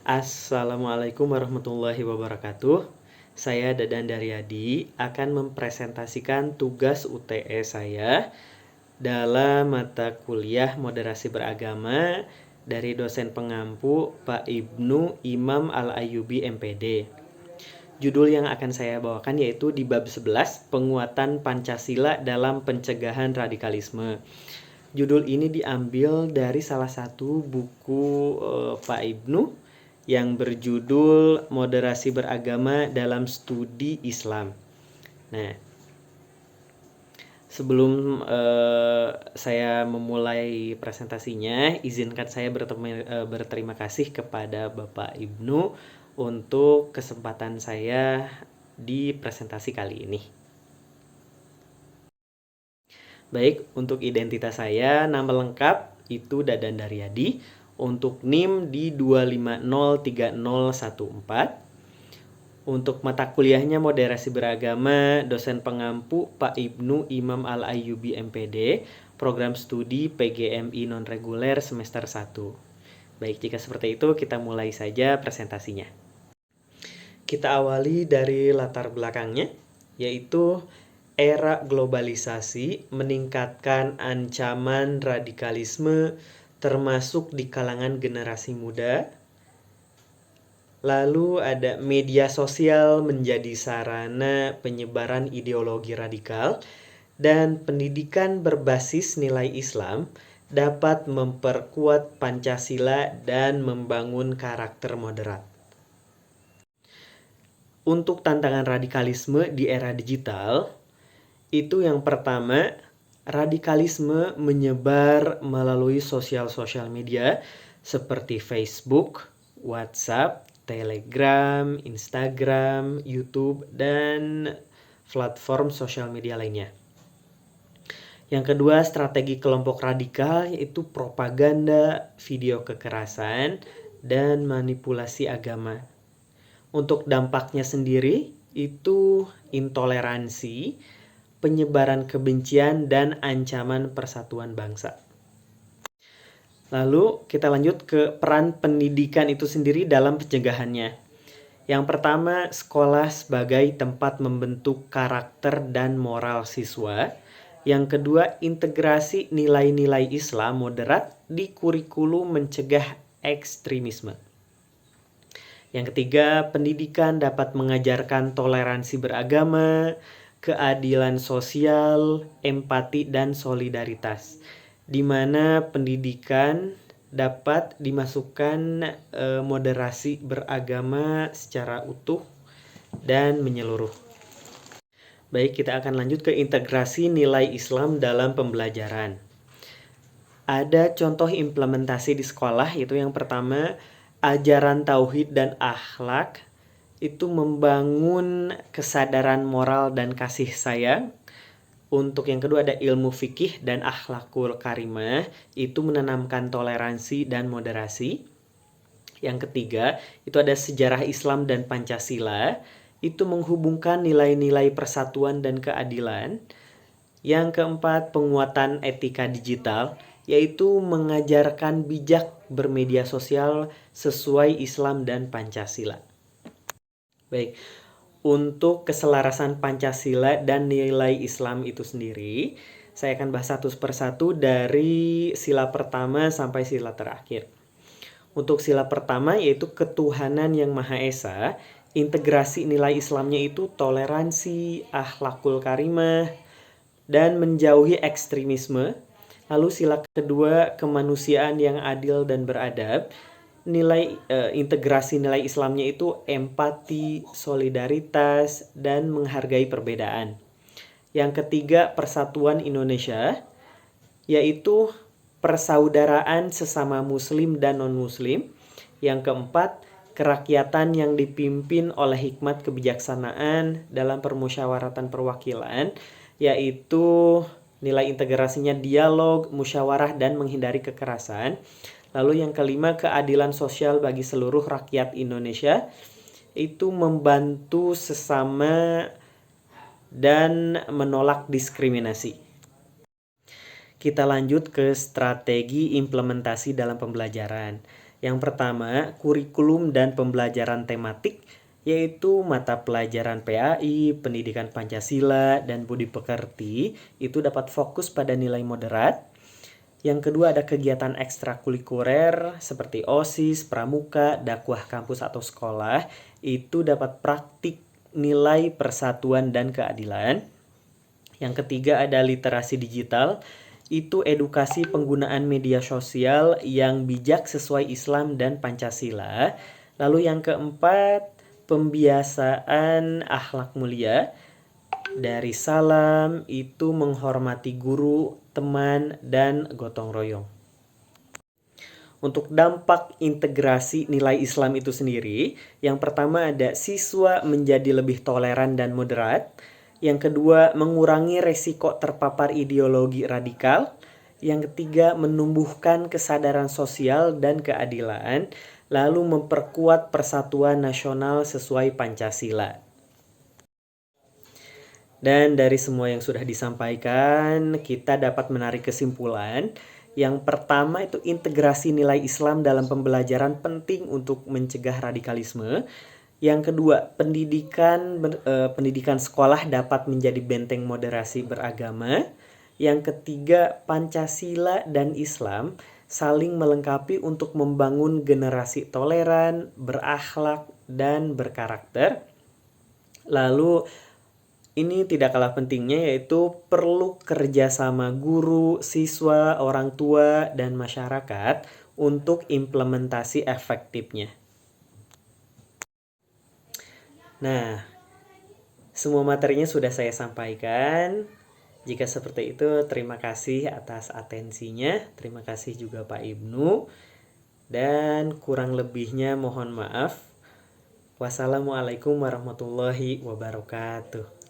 Assalamualaikum warahmatullahi wabarakatuh. Saya Dadan Daryadi akan mempresentasikan tugas UTS saya dalam mata kuliah Moderasi Beragama dari dosen pengampu Pak Ibnu Imam Al-Ayyubi MPD. Judul yang akan saya bawakan yaitu di bab 11, Penguatan Pancasila dalam Pencegahan Radikalisme. Judul ini diambil dari salah satu buku Pak Ibnu yang berjudul Moderasi Beragama dalam Studi Islam. Nah, sebelum saya memulai presentasinya, izinkan saya berterima kasih kepada Bapak Ibnu untuk kesempatan saya di presentasi kali ini. Baik, untuk identitas saya, nama lengkap itu Dadan Daryadi. Untuk NIM di 2503014. Untuk mata kuliahnya Moderasi Beragama, dosen pengampu Pak Ibnu Imam Al-Ayyubi MPD, program studi PGMI non-reguler semester 1. Baik, jika seperti itu kita mulai saja presentasinya. Kita awali dari latar belakangnya, yaitu era globalisasi meningkatkan ancaman radikalisme termasuk di kalangan generasi muda. Lalu ada media sosial menjadi sarana penyebaran ideologi radikal, dan pendidikan berbasis nilai Islam dapat memperkuat Pancasila dan membangun karakter moderat. Untuk tantangan radikalisme di era digital, itu yang pertama, radikalisme menyebar melalui sosial media seperti Facebook, WhatsApp, Telegram, Instagram, YouTube, dan platform sosial media lainnya. Yang kedua, strategi kelompok radikal yaitu propaganda, video kekerasan, dan manipulasi agama. Untuk dampaknya sendiri, itu intoleransi, penyebaran kebencian, dan ancaman persatuan bangsa. Lalu kita lanjut ke peran pendidikan itu sendiri dalam pencegahannya. Yang pertama, sekolah sebagai tempat membentuk karakter dan moral siswa. Yang kedua, integrasi nilai-nilai Islam moderat di kurikulum mencegah ekstremisme. Yang ketiga, pendidikan dapat mengajarkan toleransi beragama, keadilan sosial, empati, dan solidaritas, di mana pendidikan dapat dimasukkan moderasi beragama secara utuh dan menyeluruh. Baik, kita akan lanjut ke integrasi nilai Islam dalam pembelajaran. Ada contoh implementasi di sekolah, yaitu yang pertama, ajaran tauhid dan akhlak itu membangun kesadaran moral dan kasih sayang. Untuk yang kedua ada ilmu fikih dan akhlakul karimah, itu menanamkan toleransi dan moderasi. Yang ketiga, itu ada sejarah Islam dan Pancasila, itu menghubungkan nilai-nilai persatuan dan keadilan. Yang keempat, penguatan etika digital, yaitu mengajarkan bijak bermedia sosial sesuai Islam dan Pancasila. Baik, untuk keselarasan Pancasila dan nilai Islam itu sendiri, saya akan bahas satu persatu dari sila pertama sampai sila terakhir. Untuk sila pertama yaitu ketuhanan yang Maha Esa, integrasi nilai Islamnya itu toleransi, akhlakul karimah, dan menjauhi ekstremisme. Lalu sila kedua, kemanusiaan yang adil dan beradab. Integrasi nilai Islamnya itu empati, solidaritas, dan menghargai perbedaan. Yang ketiga, persatuan Indonesia, yaitu persaudaraan sesama muslim dan non-muslim. Yang keempat, kerakyatan yang dipimpin oleh hikmat kebijaksanaan dalam permusyawaratan perwakilan, yaitu nilai integrasinya dialog, musyawarah, dan menghindari kekerasan. Lalu yang kelima, keadilan sosial bagi seluruh rakyat Indonesia, itu membantu sesama dan menolak diskriminasi. Kita lanjut ke strategi implementasi dalam pembelajaran. Yang pertama, kurikulum dan pembelajaran tematik, yaitu mata pelajaran PAI, pendidikan Pancasila, dan budi pekerti, itu dapat fokus pada nilai moderat. Yang kedua ada kegiatan ekstrakurikuler seperti OSIS, pramuka, dakwah kampus atau sekolah, itu dapat praktik nilai persatuan dan keadilan. Yang ketiga ada literasi digital, itu edukasi penggunaan media sosial yang bijak sesuai Islam dan Pancasila. Lalu yang keempat, pembiasaan akhlak mulia. Dari salam itu menghormati guru, teman, dan gotong royong. Untuk dampak integrasi nilai Islam itu sendiri, yang pertama ada siswa menjadi lebih toleran dan moderat. Yang kedua, mengurangi resiko terpapar ideologi radikal. Yang ketiga, menumbuhkan kesadaran sosial dan keadilan, lalu memperkuat persatuan nasional sesuai Pancasila. Dan dari semua yang sudah disampaikan, kita dapat menarik kesimpulan. Yang pertama itu integrasi nilai Islam dalam pembelajaran penting untuk mencegah radikalisme. Yang kedua, pendidikan sekolah dapat menjadi benteng moderasi beragama. Yang ketiga, Pancasila dan Islam saling melengkapi untuk membangun generasi toleran, berakhlak, dan berkarakter. Lalu ini tidak kalah pentingnya yaitu perlu kerjasama guru, siswa, orang tua, dan masyarakat untuk implementasi efektifnya. Nah, semua materinya sudah saya sampaikan. Jika seperti itu, terima kasih atas atensinya. Terima kasih juga Pak Ibnu. Dan kurang lebihnya mohon maaf. Wassalamualaikum warahmatullahi wabarakatuh.